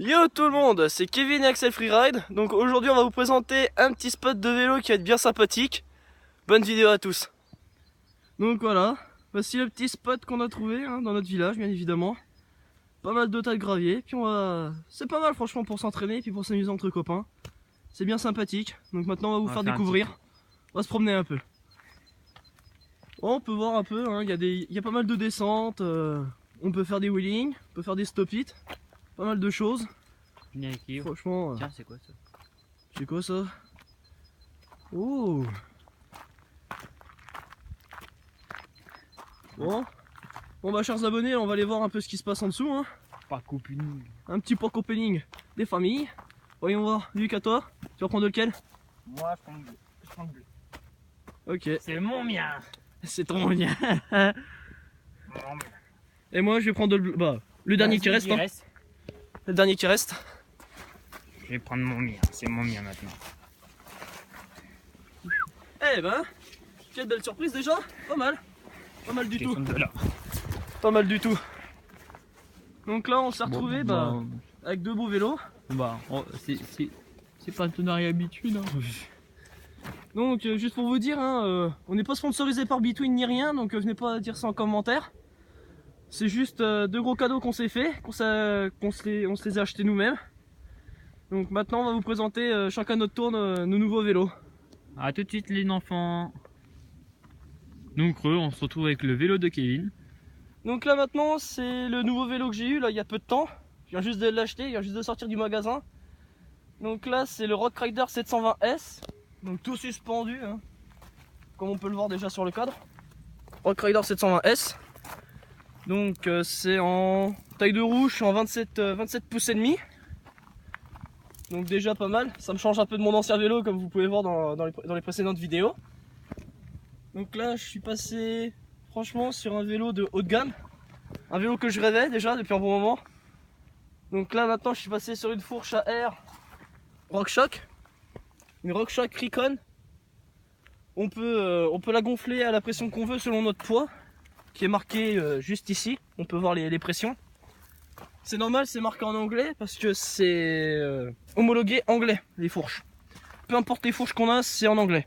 Yo tout le monde, c'est Kevin et Axel Freeride. Donc aujourd'hui on va vous présenter un petit spot de vélo qui va être bien sympathique. Bonne vidéo à tous. Donc voilà, voici le petit spot qu'on a trouvé dans notre village bien évidemment. Pas mal de tas de gravier, puis c'est pas mal franchement pour s'entraîner et puis pour s'amuser entre copains. C'est bien sympathique, donc maintenant on va vous faire découvrir. On va se promener un peu. On peut voir un peu, il y a pas mal de descentes, on peut faire des wheelings, on peut faire des stop-it, pas mal de choses. Franchement, tiens, c'est quoi ça? C'est quoi ça? Oh! Bon, bah chers abonnés, on va aller voir un peu ce qui se passe en dessous. Parc opening. Un petit parc opening des familles. Voyons voir, Luc, à toi, tu vas prendre lequel? Moi, je prends le bleu. Ok. C'est mon mien. C'est ton mien. Mon mien. Et moi, je vais prendre le bleu. Bah, le dernier qui reste. Le dernier qui reste. Je vais prendre mon mien. C'est mon mien maintenant. Eh ben, quelle belle surprise déjà. Pas mal. Pas mal du tout. Là. Pas mal du tout. Donc là, on s'est retrouvé avec deux beaux vélos. C'est partenariat habituel. Donc juste pour vous dire, on n'est pas sponsorisé par Between ni rien, donc venez pas dire ça en commentaire. C'est juste deux gros cadeaux qu'on s'est fait, on se les a achetés nous-mêmes. Donc maintenant on va vous présenter chacun notre tour nos nouveaux vélos. A tout de suite les enfants. Donc on se retrouve avec le vélo de Kevin. Donc là maintenant c'est le nouveau vélo que j'ai eu là il y a peu de temps. Je viens juste de l'acheter, il vient juste de sortir du magasin. Donc là c'est le Rock Rider 720S. Donc tout suspendu, comme on peut le voir déjà sur le cadre. Rock Rider 720S. Donc c'est en taille de roue, je suis en 27 pouces et demi. Donc déjà pas mal, ça me change un peu de mon ancien vélo comme vous pouvez voir dans les précédentes vidéos. Donc là je suis passé franchement sur un vélo de haut de gamme. Un vélo que je rêvais déjà depuis un bon moment. Donc là maintenant je suis passé sur une fourche à air RockShox. Une RockShox Recon. On peut la gonfler à la pression qu'on veut selon notre poids, qui est marqué juste ici. On peut voir les pressions. C'est normal, c'est marqué en anglais parce que c'est homologué anglais les fourches. Peu importe les fourches qu'on a, c'est en anglais.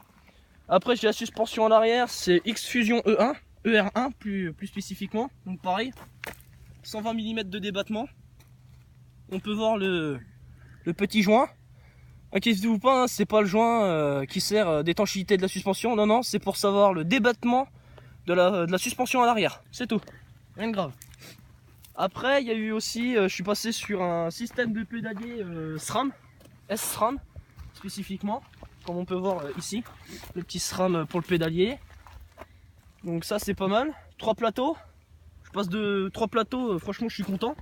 Après j'ai la suspension à l'arrière, c'est X-Fusion E1, ER1 plus spécifiquement. Donc pareil, 120 mm de débattement. On peut voir le petit joint. Inquiétez-vous pas, c'est pas le joint qui sert d'étanchéité de la suspension. Non, c'est pour savoir le débattement de la suspension à l'arrière. C'est tout. Rien de grave. Après, il y a eu aussi, je suis passé sur un système de pédalier SRAM. S-SRAM, spécifiquement. Comme on peut voir ici. Le petit SRAM pour le pédalier. Donc ça, c'est pas mal. 3 plateaux. Je passe de 3 plateaux, franchement, je suis content.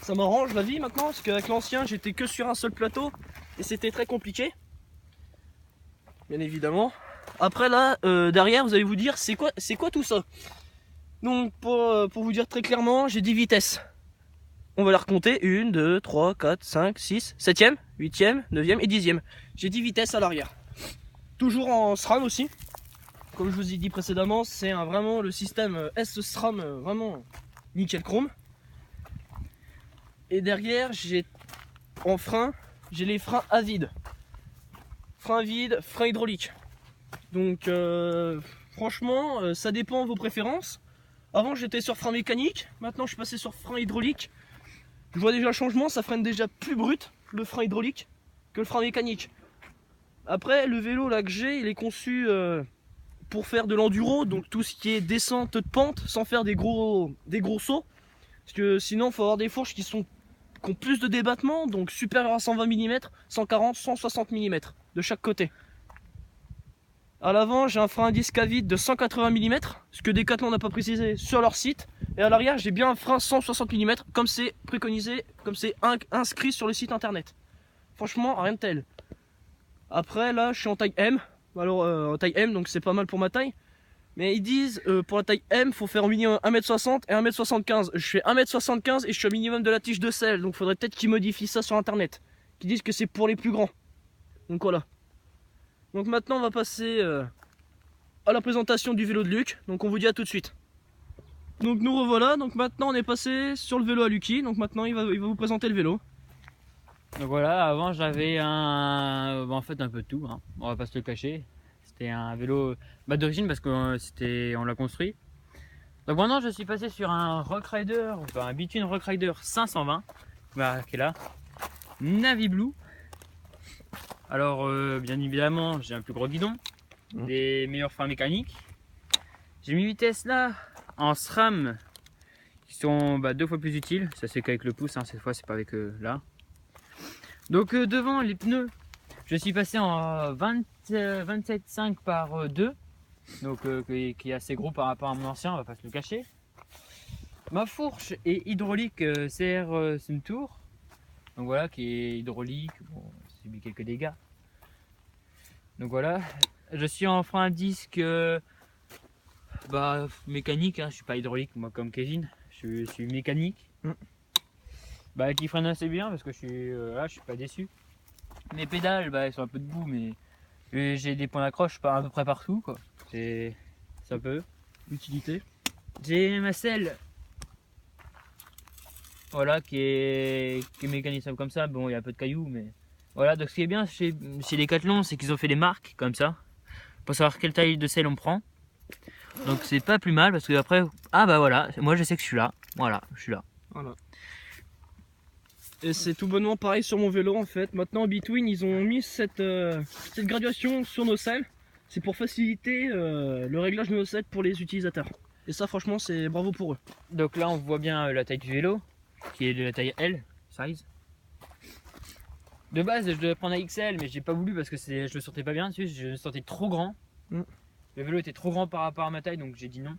Ça m'arrange la vie maintenant, parce qu'avec l'ancien, j'étais que sur un seul plateau. Et c'était très compliqué, bien évidemment. Après là, derrière, vous allez vous dire, c'est quoi tout ça? Donc pour vous dire très clairement, j'ai 10 vitesses. On va les recompter, 1, 2, 3, 4, 5, 6, 7ème, 8ème, 9ème et 10ème. J'ai 10 vitesses à l'arrière. Toujours en SRAM aussi. Comme je vous ai dit précédemment, c'est vraiment le système S-SRAM, vraiment nickel chrome. Et derrière, j'ai en frein, j'ai les freins à vide. Frein vide, frein hydraulique. Donc franchement, ça dépend de vos préférences. Avant j'étais sur frein mécanique, maintenant je suis passé sur frein hydraulique. Je vois déjà le changement, ça freine déjà plus brut le frein hydraulique que le frein mécanique. Après le vélo là que j'ai, il est conçu pour faire de l'enduro, donc tout ce qui est descente de pente sans faire des gros sauts. Parce que sinon il faut avoir des fourches qui ont plus de débattement, donc supérieur à 120 mm, 140, 160 mm de chaque côté. À l'avant, j'ai un frein à disque à vide de 180 mm, ce que Decathlon n'a pas précisé sur leur site. Et à l'arrière, j'ai bien un frein 160 mm, comme c'est préconisé, comme c'est inscrit sur le site internet. Franchement, rien de tel. Après, là, je suis en taille M. Alors, en taille M, donc c'est pas mal pour ma taille. Mais ils disent, pour la taille M, faut faire au minimum 1m60 et 1m75. Je fais 1m75 et je suis au minimum de la tige de selle. Donc faudrait peut-être qu'ils modifient ça sur internet. Qu'ils disent que c'est pour les plus grands. Donc voilà. Donc maintenant on va passer à la présentation du vélo de Luc. Donc on vous dit à tout de suite. Donc nous revoilà. Donc maintenant on est passé sur le vélo à Lucky. Donc maintenant il va vous présenter le vélo. Donc voilà, avant j'avais en fait un peu de tout, hein. On va pas se le cacher. C'était un vélo d'origine parce que on l'a construit. Donc maintenant je suis passé sur un Rock Rider, enfin un Between Rock Rider 520, bah, qui est là, Navy Blue. Alors bien évidemment j'ai un plus gros guidon, des meilleurs freins mécaniques. J'ai mis vitesse là en SRAM qui sont 2 fois plus utiles, ça c'est qu'avec le pouce, hein, cette fois c'est pas avec là. Donc devant les pneus, je suis passé en 27,5 par 2, donc qui est assez gros par rapport à mon ancien, on va pas se le cacher. Ma fourche est hydraulique CR Suntour, donc voilà, qui est hydraulique, bon, subi quelques dégâts. Donc voilà, je suis en frein à disque mécanique, hein, je suis pas hydraulique moi comme Kevin, je suis mécanique. Qui freine assez bien parce que je suis pas déçu. Mes pédales elles sont un peu debout, mais j'ai des points d'accroche à peu près partout quoi. C'est un peu L'utilité. j'ai ma selle, voilà, qui est mécanisable comme ça. Bon, il y a un peu de cailloux, mais voilà. Donc ce qui est bien chez Decathlon, c'est qu'ils ont fait des marques comme ça pour savoir quelle taille de selle on prend. Donc c'est pas plus mal parce que après, voilà, moi je sais que je suis là. Voilà, je suis là. Voilà. Et c'est tout bonnement pareil sur mon vélo en fait. Maintenant en Between ils ont mis cette graduation sur nos selles. C'est pour faciliter le réglage de nos selles pour les utilisateurs. Et ça franchement c'est bravo pour eux. Donc là on voit bien la taille du vélo qui est de la taille L size. De base je devais prendre un XL mais j'ai pas voulu parce que je le sentais pas bien dessus, je le sentais trop grand. Le vélo était trop grand par rapport à ma taille donc j'ai dit non.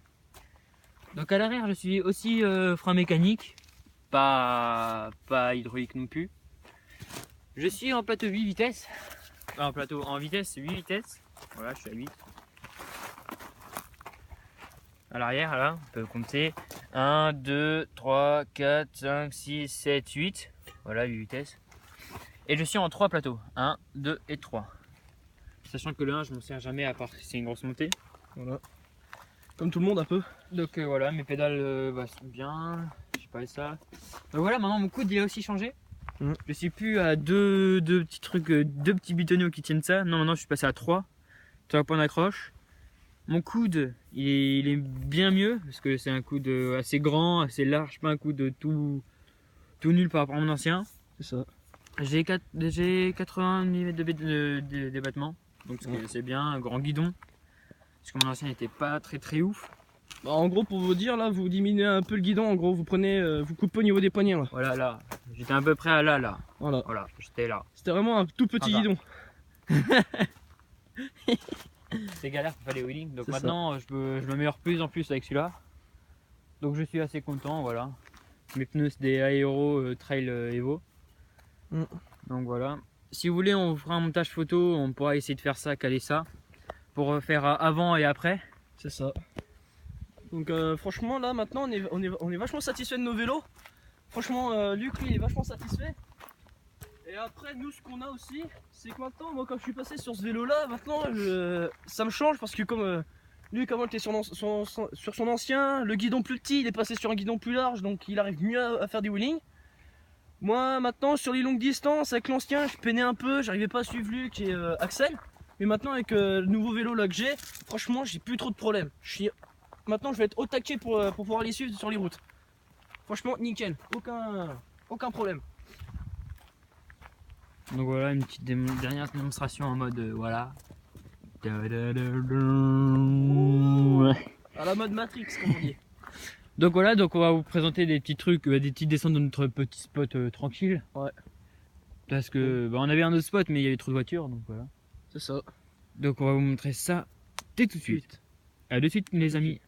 Donc à l'arrière je suis aussi frein mécanique. Pas hydraulique non plus. Je suis en plateau 8 vitesses. En vitesse 8 vitesses. Voilà, je suis à 8. À l'arrière, là, on peut compter 1, 2, 3, 4, 5, 6, 7, 8. Voilà, 8 vitesses. Et je suis en 3 plateaux. 1, 2 et 3. Sachant que le 1, je m'en sers jamais à part si c'est une grosse montée. Voilà. Comme tout le monde un peu. Donc voilà, mes pédales sont bien. Ça. Donc voilà, maintenant mon coude il a aussi changé. Je suis plus à deux petits trucs, 2 petits bitonneaux qui tiennent ça. Non, maintenant je suis passé à 3 points d'accroche. Mon coude il est bien mieux parce que c'est un coude assez grand, assez large, pas un coude tout nul par rapport à mon ancien. C'est ça. J'ai 80 mm de débattement, donc c'est bien, un grand guidon. Parce que mon ancien n'était pas très ouf. En gros pour vous dire là, vous diminuez un peu le guidon, en gros vous prenez, vous coupez au niveau des poignets là. Voilà, là, j'étais à peu près à là. Voilà, j'étais là. C'était vraiment un tout petit guidon. C'est galère pour faire les wheelings, donc maintenant je m'améliore plus en plus avec celui-là. Donc je suis assez content, voilà. Mes pneus c'est des Aero Trail Evo. Donc voilà. Si vous voulez on vous fera un montage photo, on pourra essayer de faire ça, caler ça. Pour faire avant et après. C'est ça. Donc franchement là maintenant on est vachement satisfait de nos vélos. Franchement Luc lui il est vachement satisfait. Et après nous ce qu'on a aussi c'est que maintenant moi quand je suis passé sur ce vélo là maintenant ça me change parce que comme Luc avant il était sur son ancien, le guidon plus petit il est passé sur un guidon plus large donc il arrive mieux à faire du wheeling. Moi maintenant sur les longues distances avec l'ancien je peinais un peu, j'arrivais pas à suivre Luc et Axel. Mais maintenant avec le nouveau vélo là que j'ai, franchement j'ai plus trop de problèmes. Maintenant je vais être au taquet pour pouvoir les suivre sur les routes. Franchement nickel, aucun problème. Donc voilà une petite dernière démonstration en mode voilà. À la mode Matrix comme on dit. Donc voilà, donc on va vous présenter des petits trucs, des petites descentes de notre petit spot tranquille. Ouais. Parce que on avait un autre spot mais il y avait trop de voitures donc voilà. C'est ça. Donc on va vous montrer ça tout de suite. À de suite les amis.